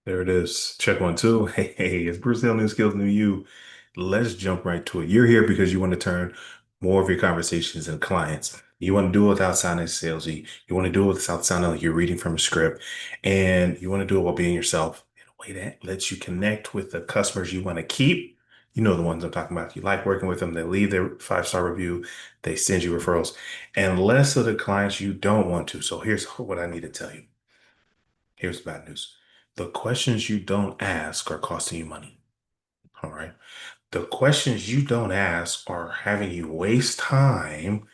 There it is. Check one, two. Hey, it's Bruce Hill, new skills, new you. Let's jump right to it. You're here because you want to turn more of your conversations into clients. You want to do it without sounding salesy. You want to do it without sounding like you're reading from a script. And you want to do it while being yourself in a way that lets you connect with the customers you want to keep. You know the ones I'm talking about. You like working with them. They leave their 5-star review. They send you referrals. And less of the clients you don't want to. So here's what I need to tell you. Here's the bad news. The questions you don't ask are costing you money. All right. The questions you don't ask are having you waste time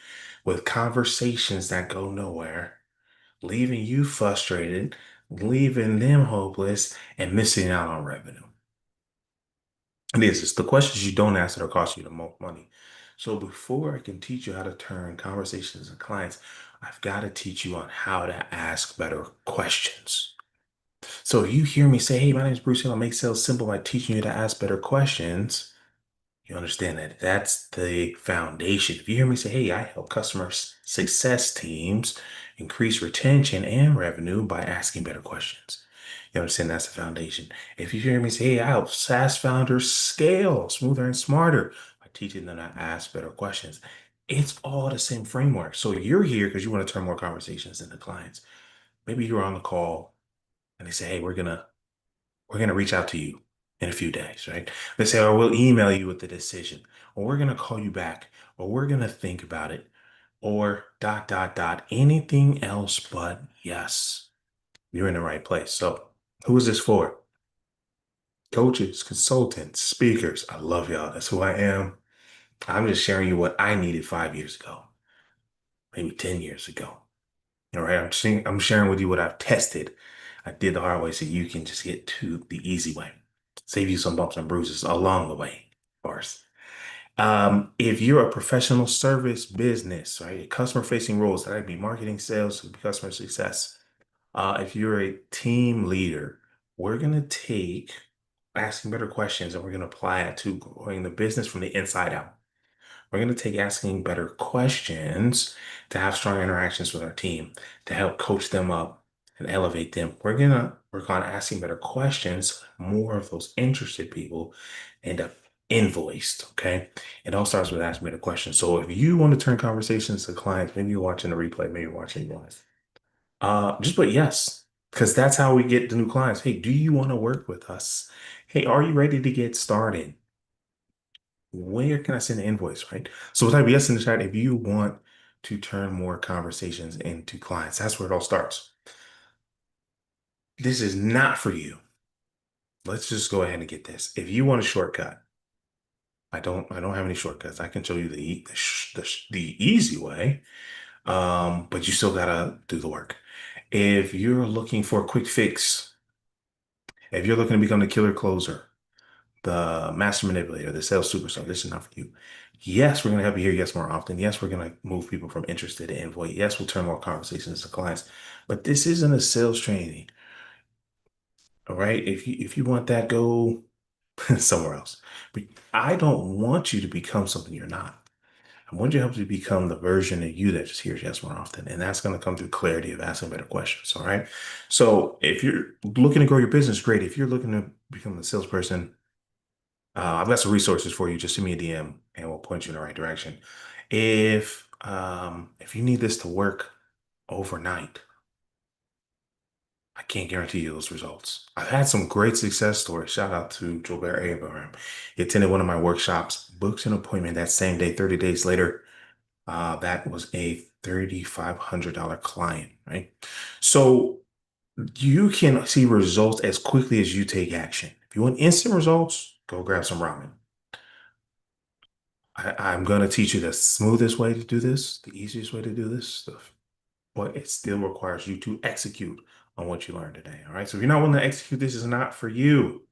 with conversations that go nowhere, leaving you frustrated, leaving them hopeless, and missing out on revenue. It's the questions you don't ask that are costing you the most money. So before I can teach you how to turn conversations into clients, I've got to teach you on how to ask better questions. So if you hear me say, hey, my name is Bruce Hill, I make sales simple by teaching you to ask better questions, you understand that that's the foundation. If you hear me say, hey, I help success teams increase retention and revenue by asking better questions. You understand that's the foundation. If you hear me say, hey, I help SaaS founders scale smoother and smarter by teaching them to ask better questions, it's all the same framework. So you're here because you want to turn more conversations into clients. Maybe you're on the call and they say, hey, we're gonna reach out to you in a few days, right? They say, or we'll email you with the decision, or we're gonna call you back, or we're gonna think about it, or dot dot dot anything else but yes. You're in the right place. So who is this for? Coaches, consultants, speakers. I love y'all. That's who I am. I'm just sharing you what I needed 5 years ago, maybe 10 years ago. All right. I'm sharing with you what I've tested. I did the hard way so you can just get to the easy way. Save you some bumps and bruises along the way, of course. If you're a professional service business, right? Customer facing roles, that could be marketing, sales, could be customer success. If you're a team leader, we're gonna take asking better questions and we're gonna apply it to growing the business from the inside out. We're going to take asking better questions to have strong interactions with our team, to help coach them up and elevate them. We're going to work on asking better questions. More of those interested people end up invoiced. Okay. It all starts with asking better questions. So if you want to turn conversations to clients, maybe you're watching the replay, maybe you're watching it live. Just put yes, because that's how we get the new clients. Hey, do you want to work with us? Hey, are you ready to get started? Where can I send the invoice, right? So type yes in the chat if you want to turn more conversations into clients. That's where it all starts. This is not for you. Let's just go ahead and get this. If you want a shortcut, I don't have any shortcuts. I can show you the easy way, but you still gotta do the work. If you're looking for a quick fix, if you're looking to become the killer closer, the master manipulator, the sales superstar. This is not for you. Yes, we're going to help you hear yes more often. Yes, we're going to move people from interested to invoice. Yes, we'll turn more conversations to clients. But this isn't a sales training. All right. If you want that, go somewhere else. But I don't want you to become something you're not. I want you to help you become the version of you that just hears yes more often. And that's going to come through clarity of asking better questions. All right. So if you're looking to grow your business, great. If you're looking to become a salesperson, I've got some resources for you. Just send me a DM and we'll point you in the right direction. If you need this to work overnight, I can't guarantee you those results. I've had some great success stories. Shout out to Joubert Abraham. He attended one of my workshops, booked an appointment that same day, 30 days later. That was a $3,500 client, right? So you can see results as quickly as you take action. If you want instant results, go grab some ramen. I'm going to teach you the smoothest way to do this, the easiest way to do this stuff, but it still requires you to execute on what you learned today. All right. So if you're not willing to execute, this is not for you.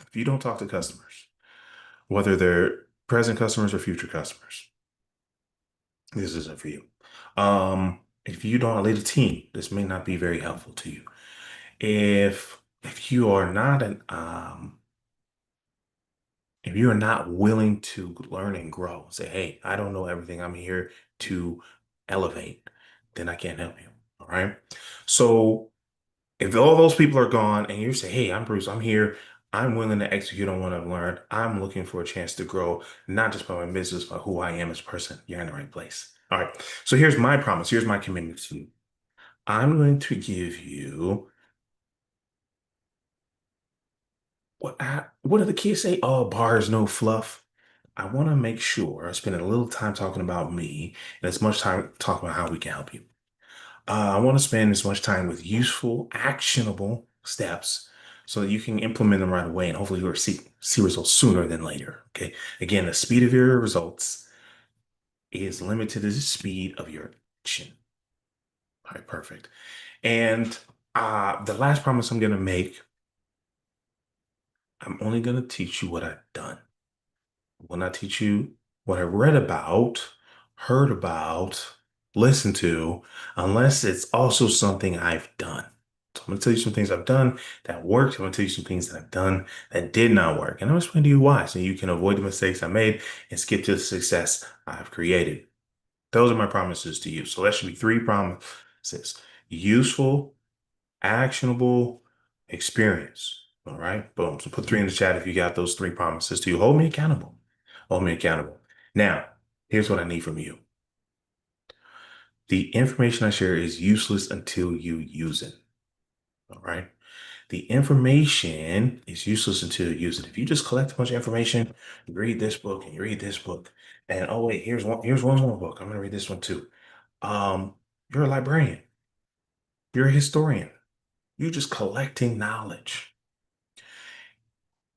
If you don't talk to customers, whether they're present customers or future customers, this isn't for you. If you don't lead a team, this may not be very helpful to you. If you are not an if you are not willing to learn and grow, say, hey, I don't know everything. I'm here to elevate, then I can't help you. All right. So If all those people are gone and you say, hey, I'm Bruce, I'm here, I'm willing to execute on what I've learned, I'm looking for a chance to grow, not just by my business, but who I am as a person, you're in the right place. All right. So here's my promise. Here's my commitment to you. I'm going to give you what do the kids say? All bars, no fluff. I want to make sure I spend a little time talking about me and as much time talking about how we can help you. I want to spend as much time with useful, actionable steps so that you can implement them right away and hopefully you'll see results sooner than later. Okay. Again, the speed of your results is limited to the speed of your action. All right, perfect. And the last promise I'm going to make, I'm only going to teach you what I've done. When I teach you what I read about, heard about, listened to, unless it's also something I've done. So I'm going to tell you some things I've done that worked. I'm going to tell you some things that I've done that did not work. And I'm going to explain to you why so you can avoid the mistakes I made and skip to the success I've created. Those are my promises to you. So that should be three promises. Useful, actionable experience. All right. Boom. So put three in the chat if you got those three promises to you. Hold me accountable. Hold me accountable. Now, here's what I need from you. The information I share is useless until you use it. All right. The information is useless until you use it. If you just collect a bunch of information, you read this book and you read this book, and oh wait, here's one more book. I'm gonna read this one too. You're a librarian. You're a historian. You're just collecting knowledge.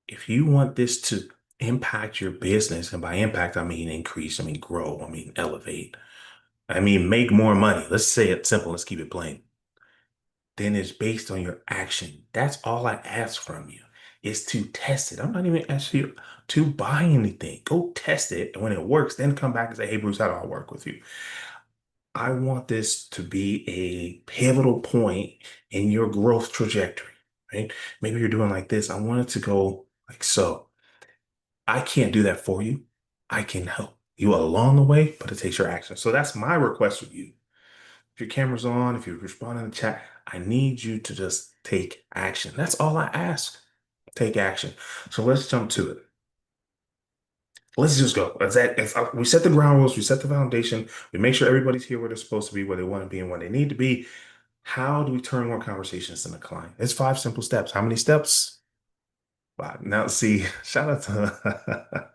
If you want this to impact your business, and by impact, I mean increase, I mean grow, I mean elevate, I mean make more money. Let's say it simple, let's keep it plain. Then it's based on your action. That's all I ask from you is to test it. I'm not even asking you to buy anything. Go test it. And when it works, then come back and say, hey, Bruce, how do I work with you? I want this to be a pivotal point in your growth trajectory, right? Maybe you're doing like this. I want it to go like so. I can't do that for you. I can help you along the way, but it takes your action. So that's my request of you. If your camera's on, if you respond in the chat, I need you to just take action. That's all I ask. Take action. So let's jump to it. Let's just go. We set the ground rules, we set the foundation, we make sure everybody's here where they're supposed to be, where they want to be, and where they need to be. How do we turn more conversations into client? It's five simple steps. How many steps? Wow. Now, see, shout out to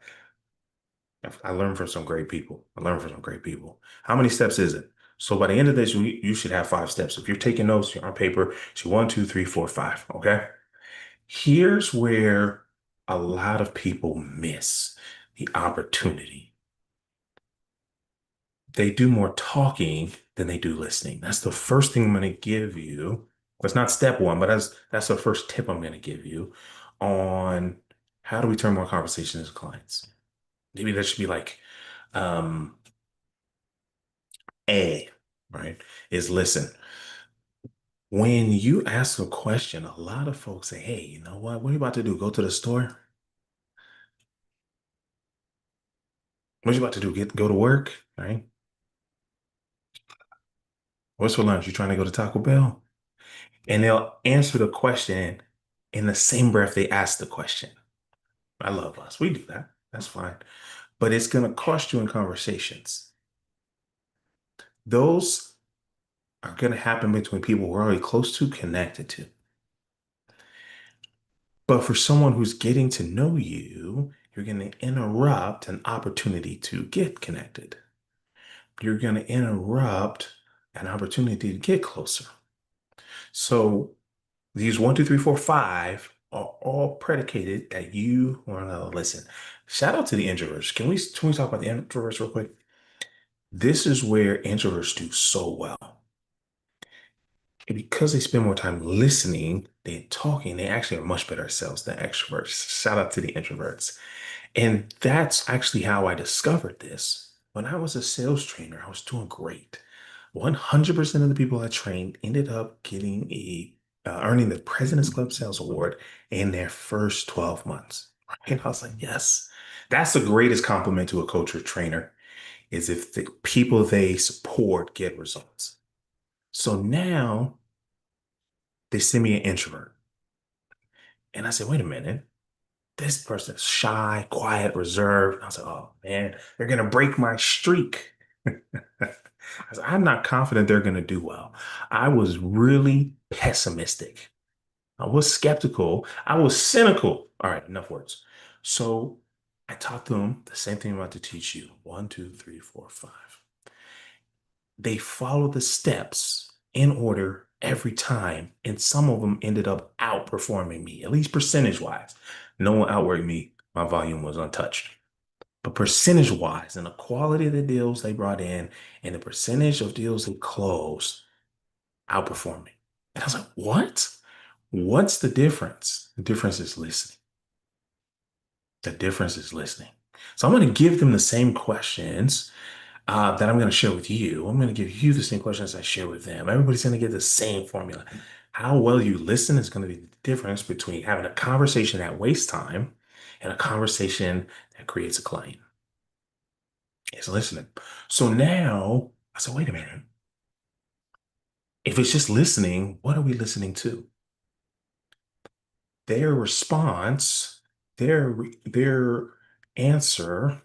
I learned from some great people. I learned from some great people. How many steps is it? So by the end of this, you should have five steps. If you're taking notes, you're on paper, it's one, two, three, four, five. Okay. Here's where a lot of people miss the opportunity. They do more talking than they do listening. That's the first thing I'm going to give you. That's not step one, but that's the first tip I'm going to give you on how do we turn more conversations into clients. Maybe that should be like um, A, right? Is listen. When you ask a question, a lot of folks say, hey, you know what? What are you about to do? Go to the store? What you about to do? Go to work? Right? What's for lunch? You trying to go to Taco Bell? And they'll answer the question in the same breath they ask the question. I love us. We do that. That's fine. But it's going to cost you in conversations. Those are going to happen between people we're already close to, connected to. But for someone who's getting to know you, you're going to interrupt an opportunity to get connected. You're going to interrupt an opportunity to get closer. So these one, two, three, four, five are all predicated that you want to listen. Shout out to the introverts. Can we talk about the introverts real quick? This is where introverts do so well. And because they spend more time listening than talking, they actually are much better at sales than extroverts. Shout out to the introverts. And that's actually how I discovered this. When I was a sales trainer, I was doing great. 100% of the people I trained ended up getting earning the President's Club Sales Award in their first 12 months. And I was like, yes, that's the greatest compliment to a coach or trainer is if the people they support get results. So now They send me an introvert. And I said, wait a minute. This person's shy, quiet, reserved. I was like, oh man, they're gonna break my streak. I said, I'm not confident they're gonna do well. I was really pessimistic. I was skeptical. I was cynical. All right, enough words. So I taught them the same thing I'm about to teach you. One, two, three, four, five. They followed the steps in order every time, and some of them ended up outperforming me, at least percentage wise. No one outworked me. My volume was untouched. But percentage wise, and the quality of the deals they brought in and the percentage of deals they closed outperformed me. And I was like, what? What's the difference? The difference is listening. The difference is listening. So I'm going to give them the same questions that I'm going to share with you. I'm going to give you the same questions I share with them. Everybody's going to get the same formula. How well you listen is going to be the difference between having a conversation that wastes time and a conversation that creates a client. It's listening. So now I said, wait a minute. If it's just listening, what are we listening to? Their response, their answer,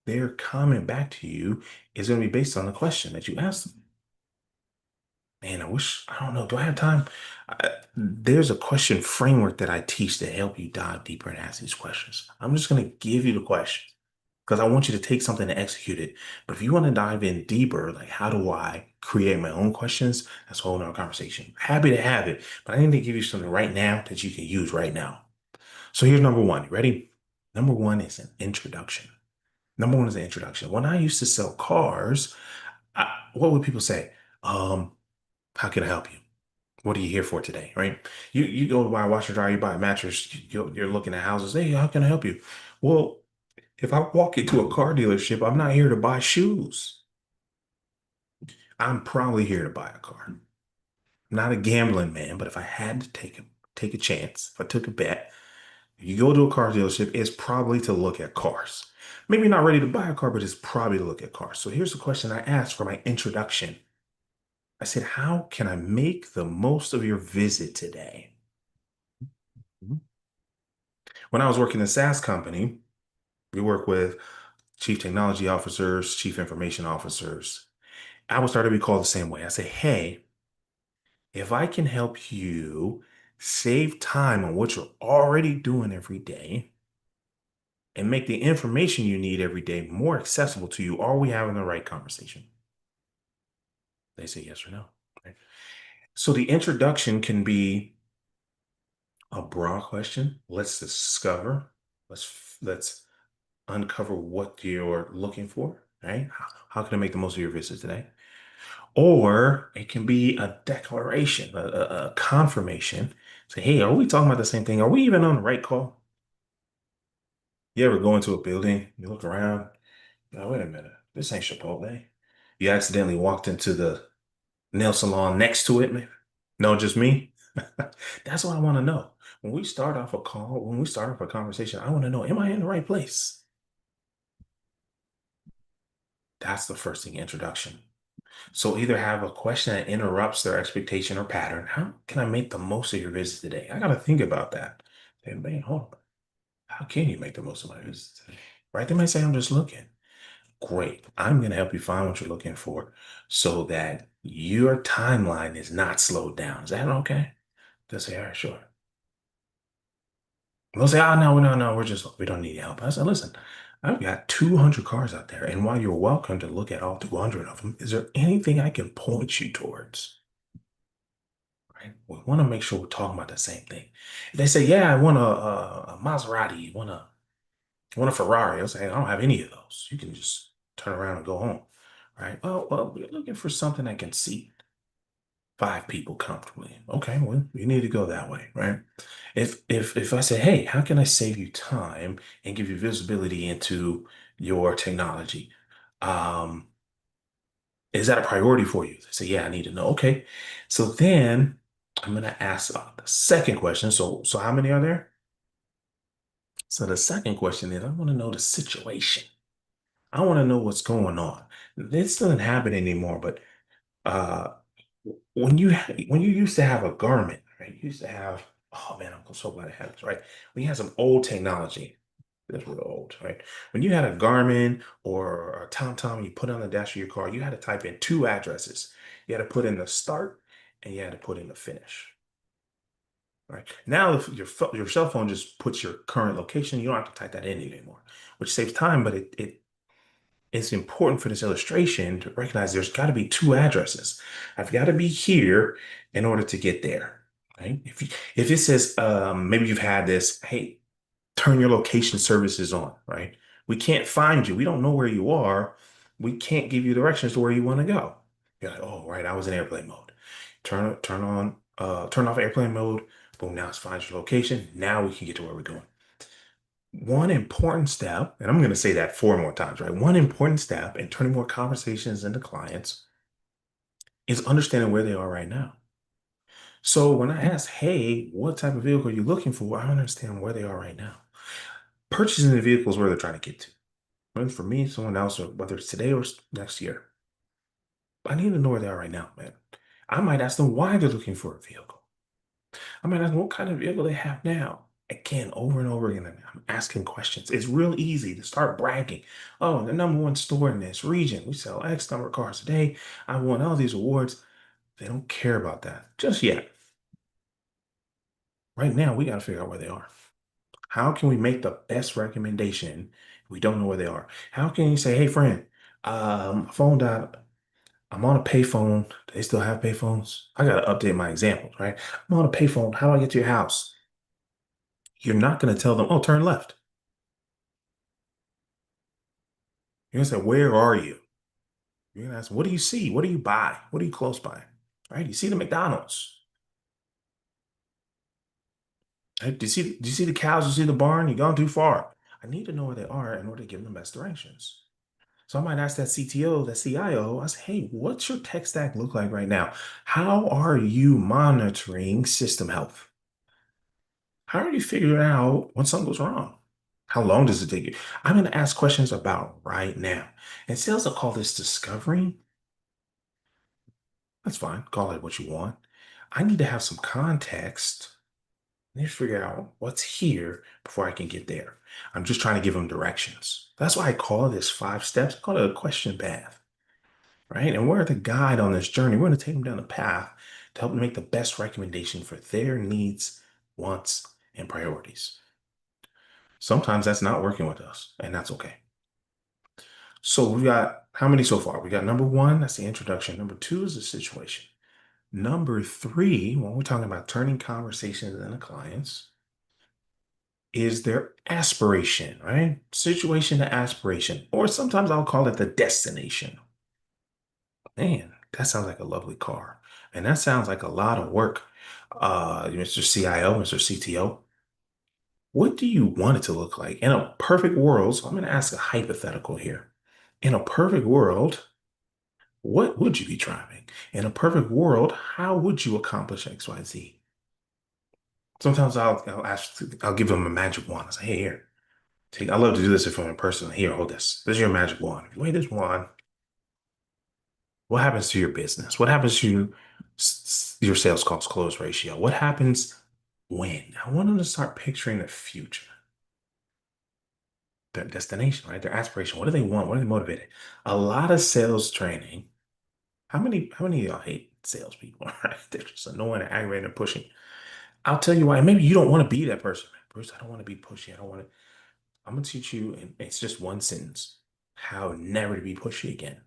their comment back to you is going to be based on the question that you asked them. Man, I don't know, do I have time? There's a question framework that I teach to help you dive deeper and ask these questions. I'm just going to give you the question because I want you to take something and execute it. But if you want to dive in deeper, like how do I create my own questions? That's a whole nother conversation. Happy to have it, but I need to give you something right now that you can use right now. So here's number one. You ready? Number one is an introduction. Number one is an introduction. When I used to sell cars, what would people say? How can I help you? What are you here for today? Right? You go to buy a washer dryer, you buy a mattress, you're looking at houses. Hey, how can I help you? Well, if I walk into a car dealership, I'm not here to buy shoes. I'm probably here to buy a car. I'm not a gambling man, but if I had to take a chance, if I took a bet, you go to a car dealership, it's probably to look at cars. Maybe not ready to buy a car, but it's probably to look at cars. So here's the question I asked for my introduction. I said, how can I make the most of your visit today? Mhm. When I was working in a SaaS company, we work with chief technology officers, chief information officers. I would start to be called the same way. I say, hey, if I can help you save time on what you're already doing every day and make the information you need every day more accessible to you, are we having the right conversation? They say yes or no. Right? So the introduction can be a broad question. Let's discover. Let's uncover what you're looking for. Right? How can I make the most of your visit today? Or it can be a declaration, a confirmation. Say, hey, are we talking about the same thing? Are we even on the right call? You ever go into a building, you look around, oh, wait a minute, this ain't Chipotle. You accidentally walked into the nail salon next to it, maybe? No, just me? That's what I want to know. When we start off a call, when we start off a conversation, I want to know, am I in the right place? That's the first thing, introduction. So either have a question that interrupts their expectation or pattern. How can I make the most of your visit today? I got to think about that. Hey, man, hold on. How can you make the most of my visit today? Right? They might say, I'm just looking. Great. I'm going to help you find what you're looking for so that your timeline is not slowed down. Is that okay? They'll say, all right, sure. They'll say, oh, no, no, no, we don't need help. I said, listen, I've got 200 cars out there. And while you're welcome to look at all 200 of them, is there anything I can point you towards? Right? We want to make sure we're talking about the same thing. If they say, yeah, I want a Maserati, want a Ferrari. I'll say, I don't have any of those. You can just turn around and go home. Right? Well, we're looking for something that can seat five people comfortably. Okay, well, you need to go that way, right? If I say, hey, how can I save you time and give you visibility into your technology? Um, is that a priority for you? They say, yeah, I need to know. Okay. So then I'm gonna ask the second question. So how many are there? So the second question is I want to know the situation. I want to know what's going on. This doesn't happen anymore, but uh when you used to have a garment, right? You used to have, oh man, I'm so glad I have this, right? We had some old technology. That's real old, right? When you had a Garmin or a TomTom, you put it on the dash of your car, you had to type in two addresses. You had to put in the start and you had to put in the finish, right? Now, if your cell phone just puts your current location, you don't have to type that in anymore, which saves time, but it's important for this illustration to recognize there's got to be two addresses. I've got to be here in order to get there, right? If it says maybe you've had this, hey, turn your location services on, right? We can't find you. We don't know where you are. We can't give you directions to where you want to go. You're like, oh, right, I was in airplane mode. Turn off airplane mode. Boom, now it's find your location. Now we can get to where we're going. One important step, and I'm going to say that four more times, right? One important step in turning more conversations into clients is understanding where they are right now. So when I ask, hey, what type of vehicle are you looking for? I understand where they are right now. Purchasing the vehicle is where they're trying to get to. Whether for me, someone else, or whether it's today or next year. I need to know where they are right now, man. I might ask them why they're looking for a vehicle. I might ask them what kind of vehicle they have now. Again, over and over again, I'm asking questions. It's real easy to start bragging. Oh, the number one store in this region. We sell X number of cars a day. I won all these awards. They don't care about that just yet. Right now, we got to figure out where they are. How can we make the best recommendation if we don't know where they are? How can you say, hey, friend, phone died. I'm on a payphone. Do they still have payphones? I got to update my examples, right? I'm on a payphone. How do I get to your house? You're not going to tell them, oh, turn left. You're going to say, where are you? You're going to ask, what do you see? What do you buy? What are you close by? Right? You see the McDonald's. Right? Do you see the cows? You see the barn? You've gone too far. I need to know where they are in order to give them the best directions. So I might ask that CTO, that CIO, I say, hey, what's your tech stack look like right now? How are you monitoring system health? How are you figuring out when something goes wrong? How long does it take you? I'm going to ask questions about right now. And sales will call this discovery. That's fine. Call it what you want. I need to have some context. I need to figure out what's here before I can get there. I'm just trying to give them directions. That's why I call this 5 steps. I call it a question path, right? And we're the guide on this journey. We're going to take them down the path to help them make the best recommendation for their needs, wants, and priorities. Sometimes that's not working with us, and that's okay. So we got how many so far? We got number one, that's the introduction. Number two is the situation. Number three, when we're talking about turning conversations into clients, is their aspiration, right? Situation to aspiration, or sometimes I'll call it the destination. Man, that sounds like a lovely car. And that sounds like a lot of work. Mr. CIO, Mr. CTO, what do you want it to look like? In a perfect world, so I'm going to ask a hypothetical here. In a perfect world, what would you be driving? In a perfect world, how would you accomplish XYZ? Sometimes I'll give them a magic wand. I say, hey, here, take, I love to do this if I'm in person. Here, hold this. This is your magic wand. If you wave this wand, what happens to your business? What happens to your sales calls close ratio? What happens when? I want them to start picturing the future, their destination, right? Their aspiration. What do they want? What are they motivated? A lot of sales training. How many of y'all hate salespeople? Right? They're just annoying and aggravating and pushing. I'll tell you why. Maybe you don't want to be that person. Bruce, I don't want to be pushy. I don't want to. I'm gonna teach you, and it's just one sentence, how never to be pushy again.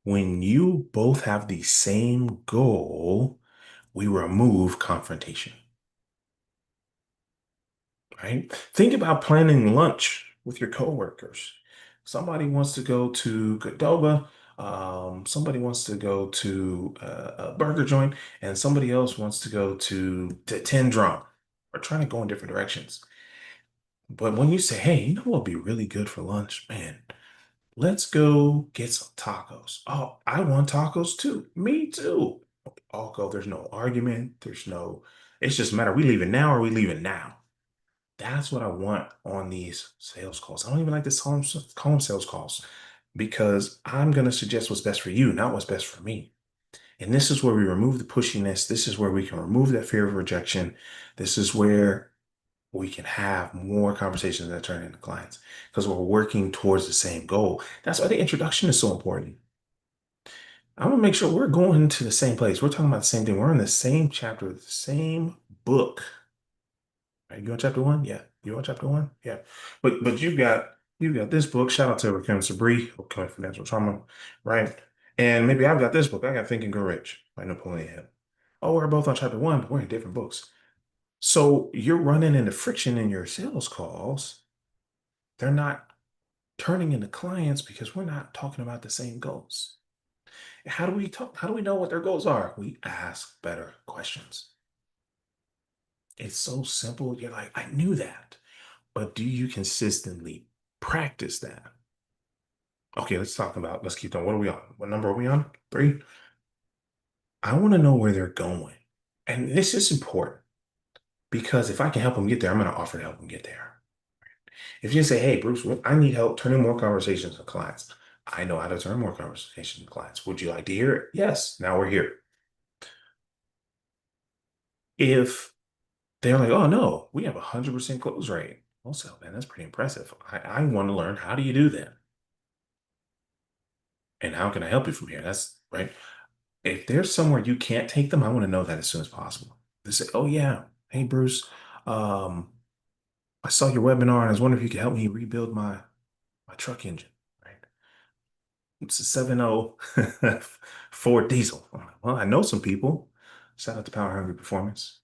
When you both have the same goal, we remove confrontation, right? Think about planning lunch with your coworkers. Somebody wants to go to Qdoba, somebody wants to go to a burger joint, and somebody else wants to go to Ten Drum. We're trying to go in different directions. But when you say, hey, you know what would be really good for lunch? Man, let's go get some tacos. Oh, I want tacos too. Me too. All go. There's no argument. It's just a matter. We leaving now or we leaving now? That's what I want on these sales calls. I don't even like to call them sales calls because I'm going to suggest what's best for you, not what's best for me. And this is where we remove the pushiness. This is where we can remove that fear of rejection. This is where we can have more conversations that turn into clients because we're working towards the same goal. That's why the introduction is so important. I want to make sure we're going to the same place. We're talking about the same thing. We're in the same chapter, the same book. Right? You on chapter one? Yeah. You on chapter one? Yeah. But you got this book. Shout out to Rakim Sabri, Overcoming Financial Trauma, right? And maybe I've got this book. I got Think and Grow Rich by Napoleon Hill. Oh, we're both on chapter one, but we're in different books. So you're running into friction in your sales calls. They're not turning into clients because we're not talking about the same goals. How do we talk? How do we know what their goals are? We ask better questions. It's so simple. You're like, I knew that. But do you consistently practice that? Okay, let's keep going. What are we on? What number are we on? Three? I want to know where they're going. And this is important because if I can help them get there, I'm going to offer to help them get there. If you say, hey, Bruce, I need help turning more conversations with clients. I know how to turn more conversations with clients. Would you like to hear it? Yes. Now we're here. If they're like, oh no, we have 100% close rate. Also, man, that's pretty impressive. I want to learn, how do you do that? And how can I help you from here? That's right. If there's somewhere you can't take them, I want to know that as soon as possible. They say, oh yeah, hey Bruce, um, I saw your webinar and I was wondering if you could help me rebuild my truck engine. Right. It's a 7.0 Ford diesel. I'm like, well, I know some people. Shout out to Power Hungry Performance.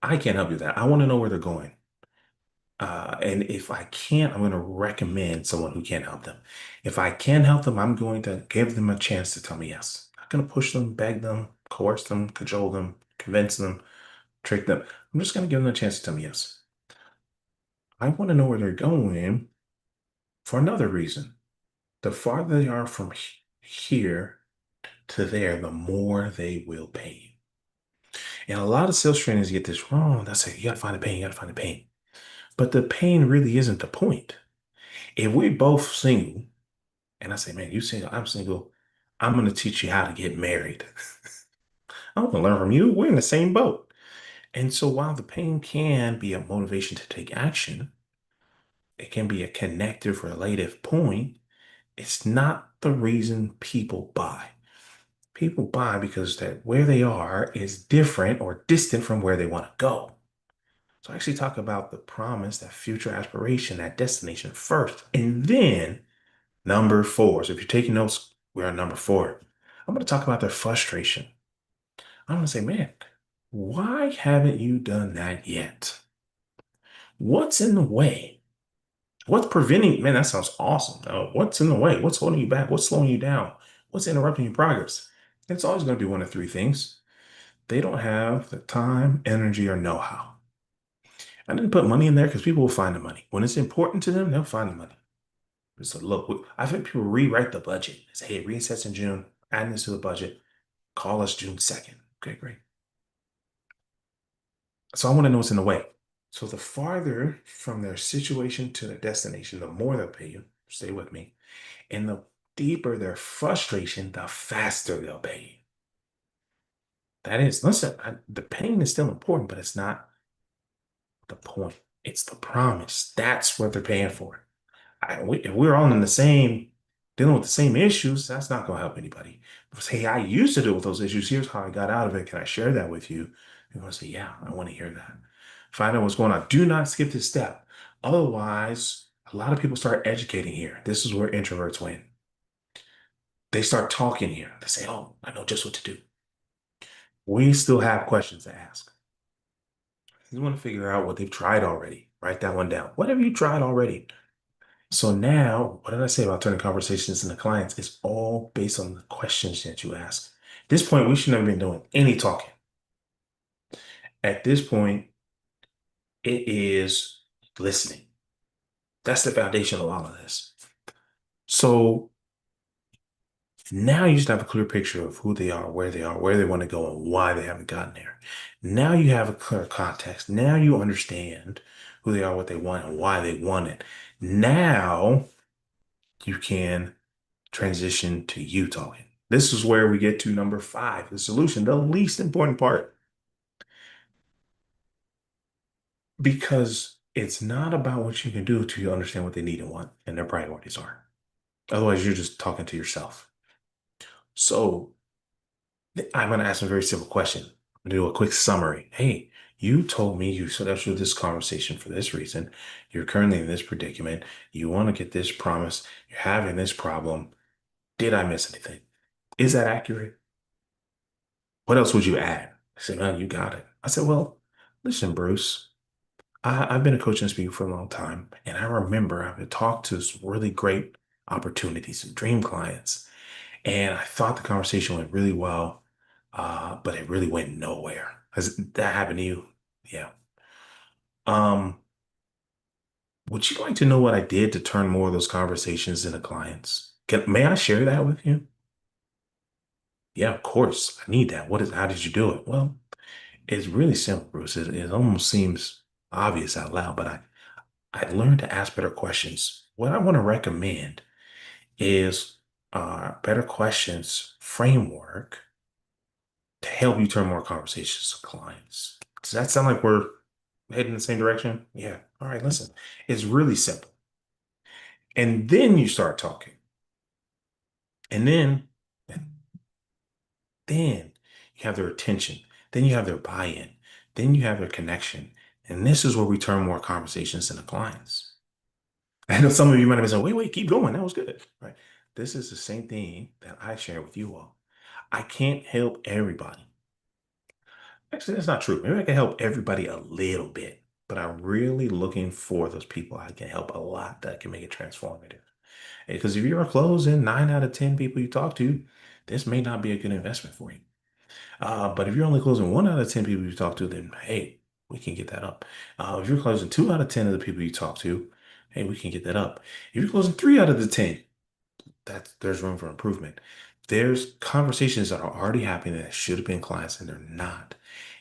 I can't help you with that. I want to know where they're going. And if I can't, I'm going to recommend someone who can help them. If I can help them, I'm going to give them a chance to tell me yes. I'm not going to push them, beg them, coerce them, cajole them, convince them, trick them. I'm just going to give them a chance to tell me yes. I want to know where they're going for another reason. The farther they are from here to there, the more they will pay you. And a lot of sales trainers get this wrong. They say, you got to find the pain, you got to find the pain. But the pain really isn't the point. If we're both single, and I say, man, you single, I'm single, I'm going to teach you how to get married. I want to learn from you. We're in the same boat. And so while the pain can be a motivation to take action, it can be a connective relative point, it's not the reason people buy. People buy because that where they are is different or distant from where they want to go. So I actually talk about the promise, that future aspiration, that destination first, and then number four. So if you're taking notes, we're on number four. I'm going to talk about their frustration. I'm going to say, man, why haven't you done that yet? What's in the way? What's preventing? Man, that sounds awesome. What's in the way? What's holding you back? What's slowing you down? What's interrupting your progress? It's always going to be one of three things. They don't have the time, energy, or know-how. I didn't put money in there because people will find the money. When it's important to them, they'll find the money. So look, I've had people rewrite the budget. Say, hey, resets in June, add this to the budget. Call us June 2nd. Okay, great. So I want to know what's in the way. So the farther from their situation to their destination, the more they'll pay you. Stay with me. And the deeper their frustration, the faster they'll pay you. That is, listen, the pain is still important, but it's not the point. It's the promise. That's what they're paying for. If we're all in the same, dealing with the same issues, that's not going to help anybody. If, hey, I used to deal with those issues. Here's how I got out of it. Can I share that with you? You're going to say, yeah, I want to hear that. Find out what's going on. Do not skip this step. Otherwise, a lot of people start educating here. This is where introverts win. They start talking here. They say, oh, I know just what to do. We still have questions to ask. You want to figure out what they've tried already. Write that one down. What have you tried already? So now, what did I say about turning conversations into clients? It's all based on the questions that you ask. At this point, we shouldn't have been doing any talking. At this point, it is listening. That's the foundation of all of this. So now you should have a clear picture of who they are, where they want to go, and why they haven't gotten there. Now you have a clear context. Now you understand who they are, what they want, and why they want it. Now you can transition to you talking. This is where we get to number five, the solution, the least important part, because it's not about what you can do till you understand what they need and want and their priorities are. Otherwise, you're just talking to yourself. So I'm going to ask a very simple question. I'm going to do a quick summary. Hey, you told me you set up through this conversation for this reason. You're currently in this predicament. You want to get this promise. You're having this problem. Did I miss anything? Is that accurate? What else would you add? I said, no, you got it. I said, well, listen, Bruce, I've been a coach and speaker for a long time. And I remember I've talked to some really great opportunities and dream clients. And I thought the conversation went really well, but it really went nowhere. Has that happened to you? Yeah. Um, would you like to know what I did to turn more of those conversations into clients? May I share that with you? Yeah, of course. I need that. How did you do it? Well, it's really simple, Bruce. It almost seems obvious out loud, but I learned to ask better questions. What I want to recommend is better questions framework to help you turn more conversations to clients. Does that sound like we're heading in the same direction? Yeah. All right, listen. It's really simple. And then you start talking. And then you have their attention. Then you have their buy-in. Then you have their connection. And this is where we turn more conversations into clients. I know some of you might have been saying, wait, keep going. That was good. Right. This is the same thing that I share with you all. I can't help everybody. Actually, that's not true. Maybe I can help everybody a little bit, but I'm really looking for those people I can help a lot that can make it transformative. Because if you're closing 9 out of 10 people you talk to, this may not be a good investment for you. But if you're only closing 1 out of 10 people you talk to, then hey, we can get that up. If you're closing 2 out of 10 of the people you talk to, hey, we can get that up. If you're closing 3 out of the 10, there's room for improvement. There's conversations that are already happening that should have been clients and they're not.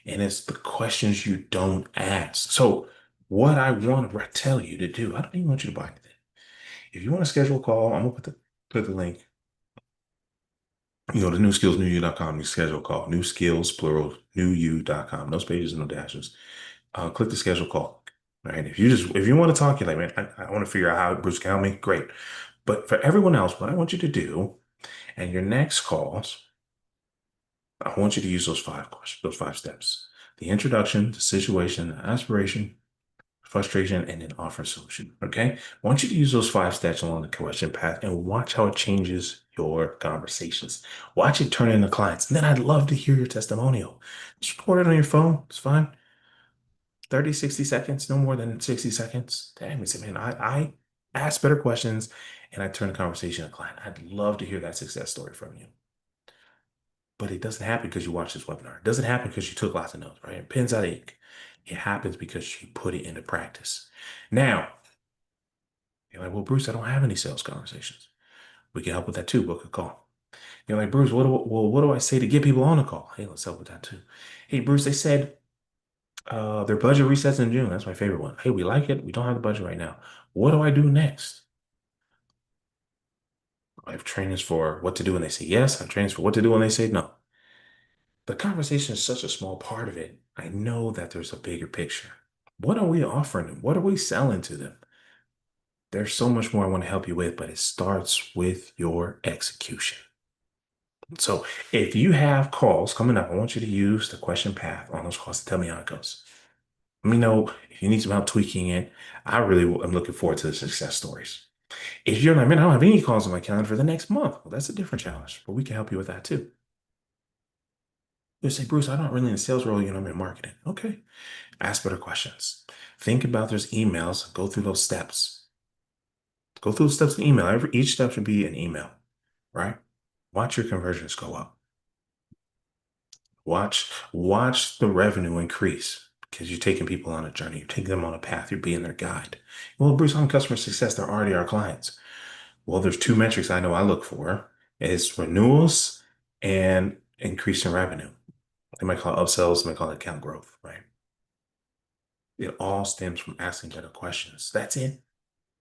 And it's the questions you don't ask. So what I want to tell you to do, I don't even want you to buy anything. If you want to schedule a call, I'm gonna put the link. The newskillsnewyou.com, you schedule a call. New skills, plural, newyou.com. No spaces, no dashes. Click the schedule call. Right. If you want to talk, you're like, man, I want to figure out how Bruce can help me. Great. But for everyone else, what I want you to do and your next calls, I want you to use those 5 questions, those 5 steps. The introduction, the situation, the aspiration, frustration, and then offer a solution. Okay. I want you to use those 5 steps along the question path and watch how it changes your conversations. Watch it turn into clients. And then I'd love to hear your testimonial. Just record it on your phone. It's fine. 30, 60 seconds, no more than 60 seconds. Damn, you say, man, I ask better questions and I turn the conversation to client. I'd love to hear that success story from you. But it doesn't happen because you watched this webinar. It doesn't happen because you took lots of notes, right? Pens out ink. It happens because you put it into practice. Now, you're like, well, Bruce, I don't have any sales conversations. We can help with that too. Book a call. You're like, Bruce, what do I say to get people on a call? Hey, let's help with that too. Hey, Bruce, they said their budget resets in June. That's my favorite one. Hey, we like it. We don't have the budget right now. What do I do next? I have trainings for what to do when they say yes. I have trainings for what to do when they say no. The conversation is such a small part of it. I know that there's a bigger picture. What are we offering them? What are we selling to them? There's so much more I want to help you with, but it starts with your execution. So if you have calls coming up, I want you to use the question path on those calls to tell me how it goes. Let me know if you need some help tweaking it. I really am looking forward to the success stories. If you're like, man, I don't have any calls on my calendar for the next month, well, that's a different challenge, but we can help you with that too. You say, Bruce, I'm not really in a sales role, I'm in marketing. Okay. Ask better questions. Think about those emails, go through those steps. Go through the steps in email. Each step should be an email, right? Watch your conversions go up. Watch the revenue increase because you're taking people on a journey. You're taking them on a path. You're being their guide. Well, Bruce, I'm customer success. They're already our clients. Well, there's 2 metrics I know I look for is renewals and increase in revenue. They might call it upsells, they might call it account growth, right? It all stems from asking better questions. That's it.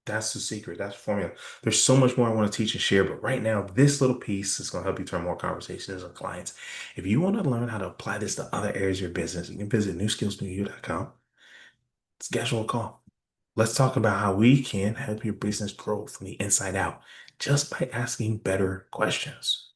That's the secret. That's the formula. There's so much more I want to teach and share, but right now, this little piece is going to help you turn more conversations with clients. If you want to learn how to apply this to other areas of your business, you can visit newskillsnewyou.com, schedule a call. Let's talk about how we can help your business grow from the inside out just by asking better questions.